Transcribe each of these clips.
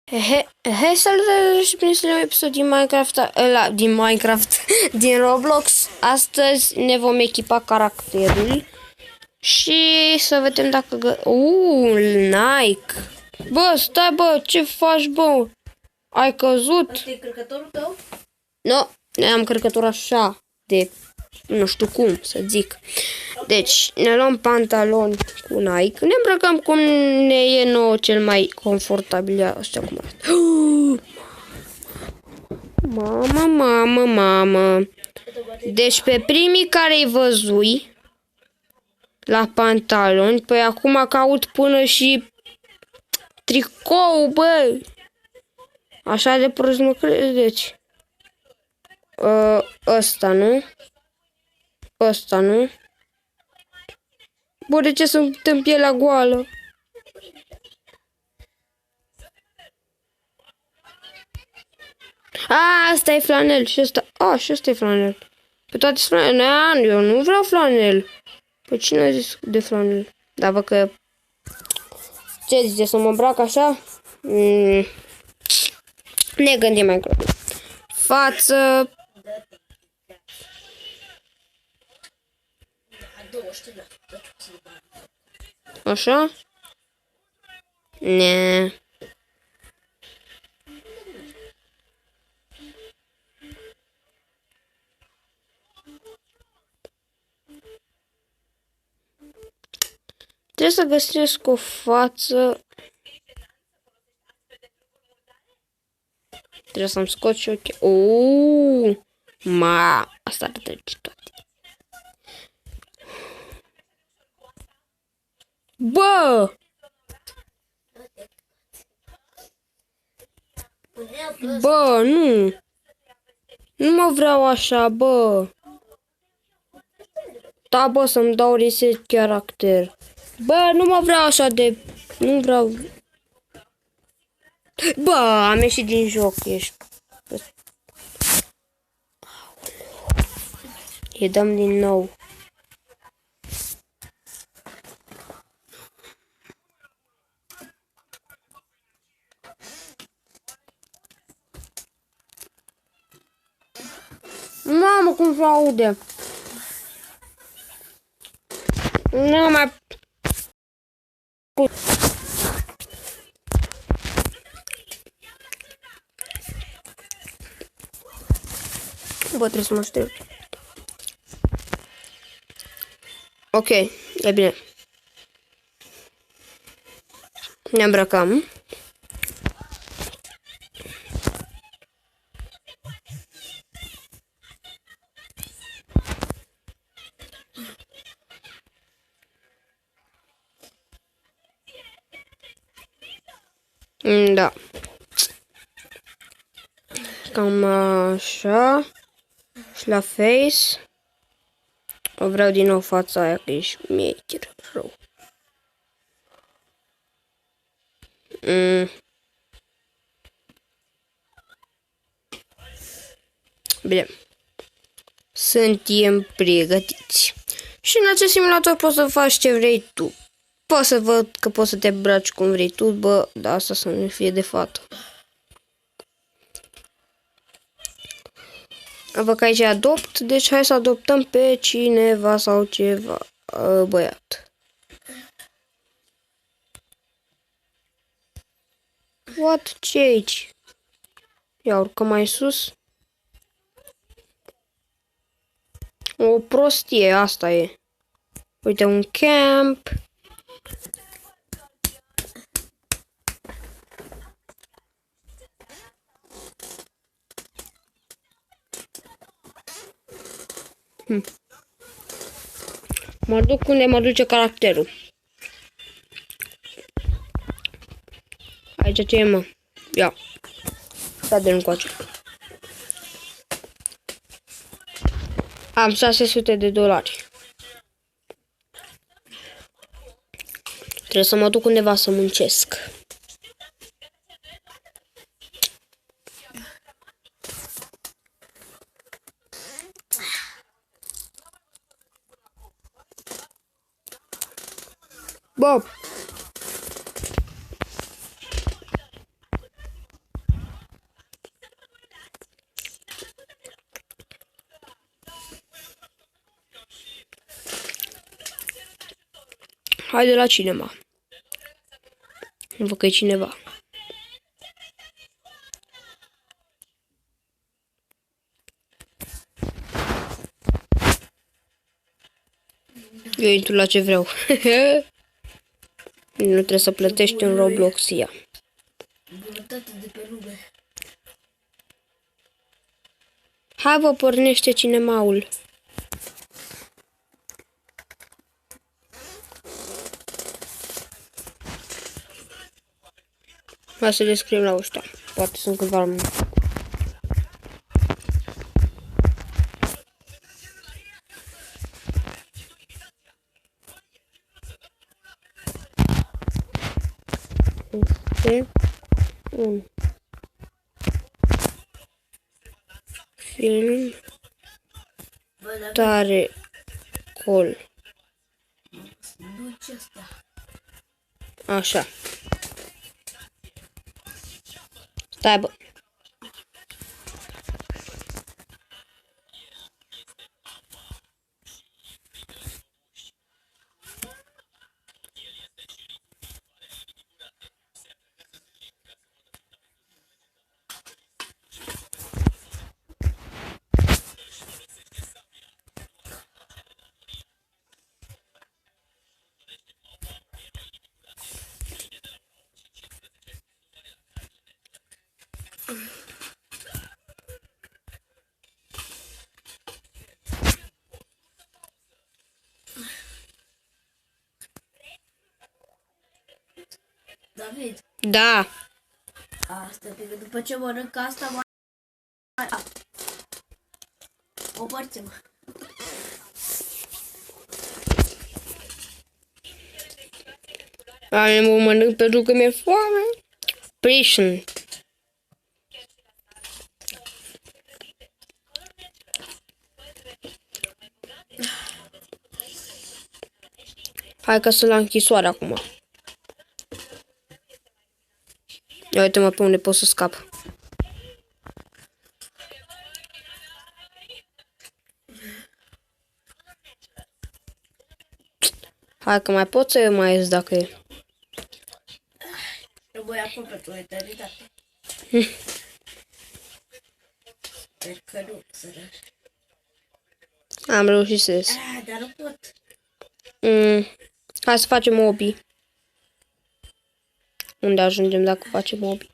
Hei, salutare și bine să la un episod din Minecraft, din Roblox. Astăzi ne vom echipa caracterul și să vedem dacă Nike. Bă, stai bă, ce faci bă? Ai căzut? Asta e încărcătorul tău? Nu, am încărcător așa de nu știu cum să zic. Deci, ne luăm pantaloni cu Nike, ne îmbrăcăm cum ne e nouă cel mai confortabil, așa cum arată. Mamă. Deci pe primii care îi văzui la pantaloni, păi acum caut până și tricou, bă. Așa de prost mă credeți. Ăsta, nu? Ăsta, nu? Bă, de ce sunt în pielea goală? Asta e flanel și ăsta. Și ăsta e flanel. Pe toate sunt flanel. Eu nu vreau flanel. Păi cine a zis de flanel? Da, văd că... Ce zice, să mă îmbrac așa? Ne gândim mai încolo. Față... Așa? Ne. Trebuie să găsesc o față. Trebuie să-mi scot și ochii. Asta arată toate. Bă! Bă, nu. Nu mă vreau așa, bă. Da, bă, să-mi dau reset caracter. Bă, nu mă vreau așa de... Nu vreau... Bă, am ieșit din joc, ești... Îi dăm din nou. Mamă, cum se aude. Nu mai... Bă, trebuie să mă șterg. Ok, e bine. Ne îmbrăcăm. Da. Cam așa. Și la face. O vreau din nou fața aia că ești mecher rău. Bine. Suntem pregătiți. Și în acest simulator poți să faci ce vrei tu. Poți să văd că poți să te îmbraci cum vrei tu, bă, dar asta să nu fie de fată. Văd că aici adopt, deci hai să adoptăm pe cineva sau ceva băiat. What? Ce aici? Ia urcăm mai sus. O prostie, asta e. Uite, un camp. Mă duc unde mă duce caracterul. Aici ce e, mă? Ia. Stai de încoace. Am $600. Trebuie să mă duc undeva să muncesc. Bă, Haide la cinema. Văd că e cineva. Eu intru la ce vreau. Nu trebuie să plătești în Roblox, ia. Bunătate de pe lume. Hai, vă pornește cinemaul. Hai să le scriem la ăștia. Poate sunt câțiva români. Este un film tare cool. Duci asta. Așa. Stai, bă. David, Da. asta că după ce mănânc asta mai... O părțim. Mă mănânc pentru că mi-e foame. Prison. Hai că sunt la închisoare acum. Ia uite-mă pe unde pot să scap. Hai că mai pot să mai ies dacă e. Rămâi acum pentru o eternitate. Sper că nu, săraș. Am reușit să ies. Dar nu pot. Hai să facem obi. Unde ajungem dacă facem obi?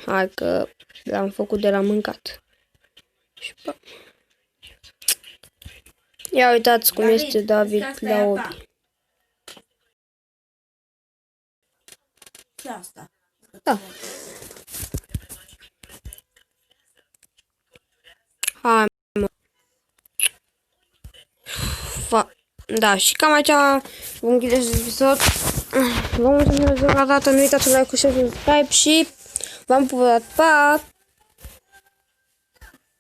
Hai că l-am făcut de la mâncat. Și pa. Ia uitați cum este David la obi. Și asta. Da. Hai, mă. Da, și cam aici vom închide acest episod. Vă mulțumesc de la dată, nu uitați să like, share, subscribe și v-am pupat, pa!